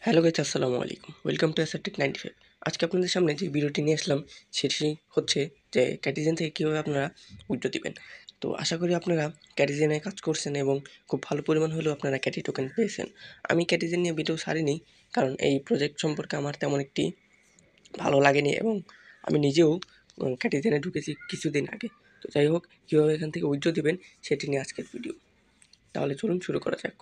Hello guys, আসসালামু আলাইকুম। Welcome to Assertech 95। আজকে আপনাদের সামনে যে ভিডিওটি নিয়ে আসলাম সেটি হচ্ছে যে ক্যাটিজেন থেকে কীভাবে আপনারা উইথড্র দিবেন। তো আশা করি আপনারা ক্যাটিজেনে কাজ করছেন এবং খুব ভালো পরিমাণ হলেও আপনারা ক্যাটি টোকেন পেয়েছেন। আমি ক্যাটিজেন নিয়ে ভিডিও ছাড়িনি, কারণ এই প্রজেক্ট সম্পর্কে আমার তেমন একটি ভালো লাগেনি এবং আমি নিজেও ক্যাটিজেনে ঢুকেছি কিছুদিন আগে। তো যাই হোক, কীভাবে এখান থেকে উইথড্র দিবেন সেটি নিয়ে আজকের ভিডিও। তাহলে চলুন শুরু করা যাক।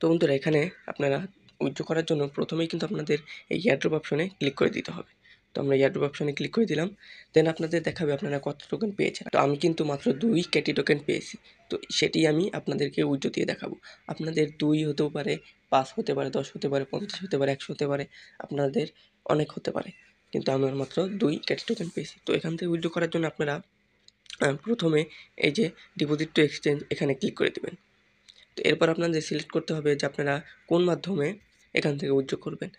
তো বন্ধুরা, এখানে আপনারা উইথড্র করার জন্য প্রথমেই কিন্তু আপনাদের এই এয়ারড্রপ অপশনে ক্লিক করে দিতে হবে। তো আমরা এয়ারড্রপ অপশনে ক্লিক করে দিলাম। দেন আপনাদের দেখাবে আপনারা কত টোকেন পেয়েছেন। তো আমি কিন্তু মাত্র 2 ক্যাটি টোকেন পেয়েছি। তো সেটি আমি আপনাদেরকে উইথড্র দিয়ে দেখাবো। আপনাদের 2 হতেও পারে, 5 হতে পারে, 10 হতে পারে, 50 হতে পারে, 100 হতে পারে, আপনাদের অনেক হতে পারে। কিন্তু আমার মাত্র 2 ক্যাটি টোকেন পেয়েছি। তো এখান থেকে উইথড্র করার জন্য আপনারা প্রথমে এই যে ডিপোজিট টু এক্সচেঞ্জ এখানে ক্লিক করে দেবেন। তো এরপর আপনাদের সিলেক্ট করতে হবে যে আপনারা কোন মাধ্যমে এখান থেকে উইথড্র করবেন।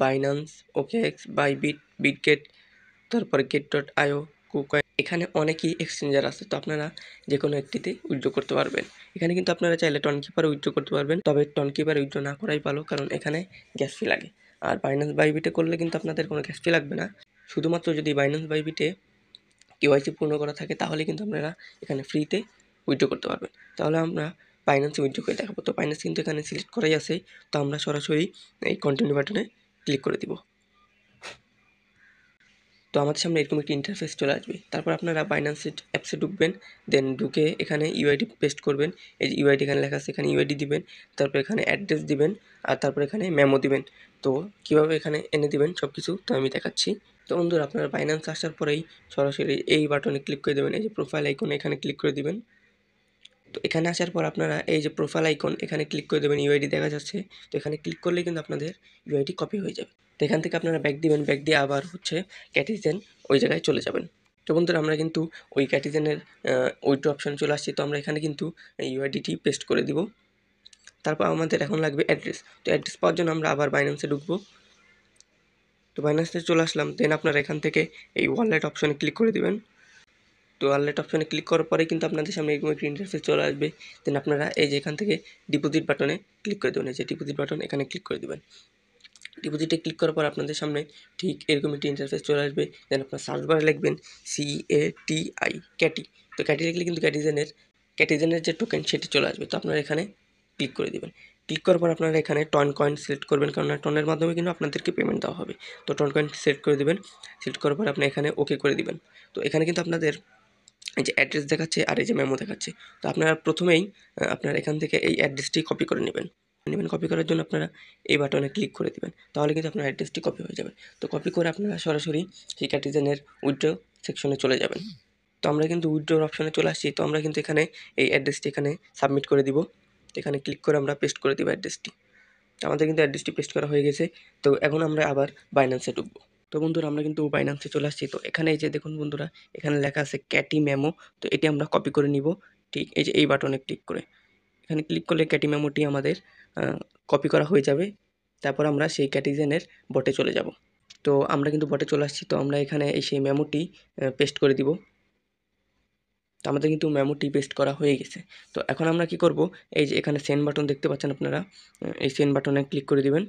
বাইন্যান্স, ওকেএক্স, বাইবিট, বিটগেট, তারপরে get.io, কুকয়েন। এখানে অনেকই এক্সচেঞ্জার আছে, তো আপনারা যে কোনো একটিতে উইথড্র করতে পারবেন। এখানে কিন্তু আপনারা চাইলে টনকিপারে উইথড্র করতে পারবেন, তবে টনকিপারে উইথড্র না করাই ভালো, কারণ এখানে গ্যাস ফি লাগে। আর বাইন্যান্স বাইবিটে করলে কিন্তু আপনাদের কোনো গ্যাস ফি লাগবে না। শুধুমাত্র যদি বাইন্যান্স বাইবিটে কেওয়াইসি পূর্ণ করা থাকে তাহলে কিন্তু আপনারা এখানে ফ্রিতে উইথড্র করতে পারবেন। তাহলে আমরা বাইন্যান্সে উইথড্র করে দেখাবো। তো বাইন্যান্স কিন্তু এখানে সিলেক্ট করাই আছে, তো আমরা সরাসরি এই কন্টিনিউ বাটনে ক্লিক করে দিব। তো আমাদের সামনে এরকম একটি ইন্টারফেস চলে আসবে। তারপর আপনারা বাইন্যান্স অ্যাপসে ঢুকবেন, দেন ঢুকে এখানে ইউআইডি পেস্ট করবেন। এই যে ইউআইডি এখানে লেখা আছে, এখানে ইউআইডি দিবেন, তারপর এখানে অ্যাড্রেস দিবেন, আর তারপর এখানে মেমো দিবেন। তো কীভাবে এখানে এনে দিবেন সব কিছু তো আমি দেখাচ্ছি। তো বন্ধুরা, আপনারা বাইন্যান্স আসার পরেই সরাসরি এই বাটনে ক্লিক করে দেবেন, এই যে প্রোফাইল আইকনে এখানে ক্লিক করে দিবেন। তো এখানে আসার পর আপনারা এই যে প্রোফাইল আইকন এখানে ক্লিক করে দেবেন, ইউআইডি দেখা যাচ্ছে। তো এখানে ক্লিক করলে কিন্তু আপনাদের ইউআইডি কপি হয়ে যাবে। তো এখান থেকে আপনারা ব্যাক দিবেন, ব্যাক দিয়ে আবার হচ্ছে ক্যাটিজেন ওই জায়গায় চলে যাবেন। তো বন্ধুরা, আমরা কিন্তু ওই ক্যাটিজেনের উইথড্র অপশন চলে আসছি। তো আমরা এখানে কিন্তু ইউআইডিটি পেস্ট করে দিব। তারপর আমাদের এখন লাগবে অ্যাড্রেস। তো অ্যাড্রেস পাওয়ার জন্য আমরা আবার বাইন্যান্সে ঢুকবো। তো বাইন্যান্সে চলে আসলাম। দেন আপনারা এখান থেকে এই ওয়ালেট অপশনে ক্লিক করে দিবেন। তো ওয়ালেট অপশনে ক্লিক করার পরে কিন্তু আপনাদের সামনে এরকম একটি ইন্টারফেস চলে আসবে। দেন আপনারা এই যে এখান থেকে ডিপোজিট বাটনে ক্লিক করে দেবেন, এই যে ডিপোজিট বাটন এখানে ক্লিক করে দেবেন। ডিপোজিটে ক্লিক করার পর আপনাদের সামনে ঠিক এরকম একটি ইন্টারফেস চলে আসবে। দেন আপনার সার্চ বারে লিখবেন CATI, ক্যাটি। তো ক্যাটি লিখলে কিন্তু ক্যাটিজেনের যে টোকেন সেটি চলে আসবে। তো আপনারা এখানে ক্লিক করে দেবেন। ক্লিক করার পর আপনারা এখানে টন কয়েন সিলেক্ট করবেন, কারণ টনের মাধ্যমে কিন্তু আপনাদেরকে পেমেন্ট দেওয়া হবে। তো টন কয়েন সিলেক্ট করে দেবেন। সিলেক্ট করার পর আপনি এখানে ওকে করে দিবেন। তো এখানে কিন্তু আপনাদের এই যে অ্যাড্রেস দেখাচ্ছে আর এই যে মেমো দেখাচ্ছে। তো আপনারা প্রথমেই আপনার এখান থেকে এই অ্যাড্রেসটি কপি করে নেবেন। কপি করার জন্য আপনারা এই বাটনে ক্লিক করে দিবেন, তাহলে কিন্তু আপনার অ্যাড্রেসটি কপি হয়ে যাবে। তো কপি করে আপনারা সরাসরি সেই ক্যাটিজেনের উইথড্র সেকশনে চলে যাবেন। তো আমরা কিন্তু উইথড্রর অপশনে চলে আসছি। তো আমরা কিন্তু এখানে এই অ্যাড্রেসটি এখানে সাবমিট করে দিব। এখানে ক্লিক করে আমরা পেস্ট করে দিব অ্যাড্রেসটি। আমাদের কিন্তু অ্যাড্রেসটি পেস্ট করা হয়ে গেছে। তো এখন আমরা আবার বাইন্যান্সে ঢুকবো। তো বন্ধুরা, আমরা কিন্তু বাইন্যান্সে চলে আসছি। তো এখানে এই যে দেখুন বন্ধুরা, এখানে লেখা আছে ক্যাটি মেমো। তো এটি আমরা কপি করে নিব। ঠিক এই যে এই বাটনে ক্লিক করে এখানে ক্লিক করলে ক্যাটি মেমোটি আমাদের কপি করা হয়ে যাবে। তারপর আমরা সেই ক্যাটিজেনের বটে চলে যাব। তো আমরা কিন্তু বটে চলে আসছি। তো আমরা এখানে এই সেই মেমোটি পেস্ট করে দিব। তো আমাদের কিন্তু মেমোটি পেস্ট করা হয়ে গেছে। তো এখন আমরা কি করব, এই যে এখানে সেন্ড বাটন দেখতে পাচ্ছেন আপনারা, এই সেন্ড বাটনে ক্লিক করে দিবেন।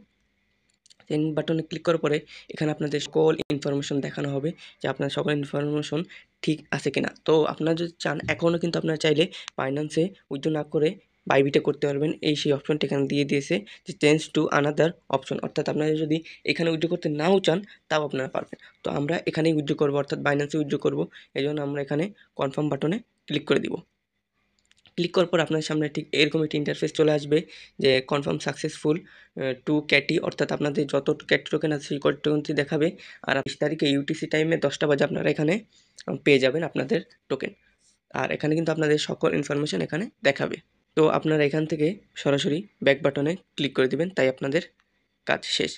সেন্ড বাটনে ক্লিক করার পরে এখানে আপনাদের সকল ইনফরমেশন দেখানো হবে যে আপনার সকল ইনফরমেশন ঠিক আছে কিনা। তো আপনারা যদি চান এখনও কিন্তু আপনারা চাইলে বাইন্যান্সে উইথড্র না করে বাইবিটে করতে পারবেন। এই সেই অপশনটা এখানে দিয়ে দিয়েছে যে চেঞ্জ টু আনাদার অপশন, অর্থাৎ আপনারা যদি এখানে উইথড্র করতে নাও চান তাও আপনারা পারবেন। তো আমরা এখানেই উইথড্র করবো, অর্থাৎ বাইন্যান্সে উইথড্র করবো। এই জন্য আমরা এখানে কনফার্ম বাটনে ক্লিক করে দিব। ক্লিক করার পর আপনার সামনে ঠিক এরকম একটি ইন্টারফেস চলে আসবে যে কনফার্ম সাকসেসফুল টু ক্যাটি, অর্থাৎ আপনাদের যত ক্যাটি টোকেন আছে সেই ক্যাটি টোকেনটি দেখাবে। আর 20 তারিখে ইউটিসি টাইমে 10টা বাজে আপনারা এখানে পেয়ে যাবেন আপনাদের টোকেন। আর এখানে কিন্তু আপনাদের সকল ইনফরমেশন এখানে দেখাবে। তো আপনারা এখান থেকে সরাসরি ব্যাক বাটনে ক্লিক করে দিবেন, তাই আপনাদের কাজ শেষ।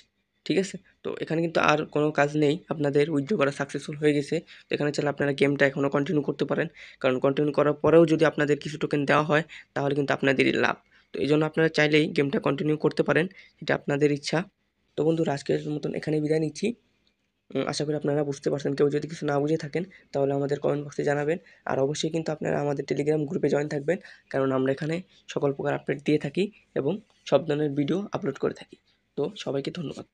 ঠিক আছে? তো এখানে কিন্তু আর কোনো কাজ নেই, আপনাদের উইথড্র করা সাকসেসফুল হয়ে গেছে। তো এখানে চাইলে আপনারা গেমটা এখনও কন্টিনিউ করতে পারেন, কারণ কন্টিনিউ করার পরেও যদি আপনাদের কিছু টোকেন দেওয়া হয় তাহলে কিন্তু আপনাদেরই লাভ। তো এই জন্য আপনারা চাইলেই গেমটা কন্টিনিউ করতে পারেন, এটা আপনাদের ইচ্ছা। তো বন্ধুরা, আজকের মতন এখানেই বিদায় নিচ্ছি। আশা করি আপনারা বুঝতে পারছেন। কেউ যদি কিছু না বুঝে থাকেন তাহলে আমাদের কমেন্ট বক্সে জানাবেন। আর অবশ্যই কিন্তু আপনারা আমাদের টেলিগ্রাম গ্রুপে জয়েন থাকবেন, কারণ আমরা এখানে সকল প্রকার আপডেট দিয়ে থাকি এবং সব ধরনের ভিডিও আপলোড করে থাকি। তো সবাইকে ধন্যবাদ।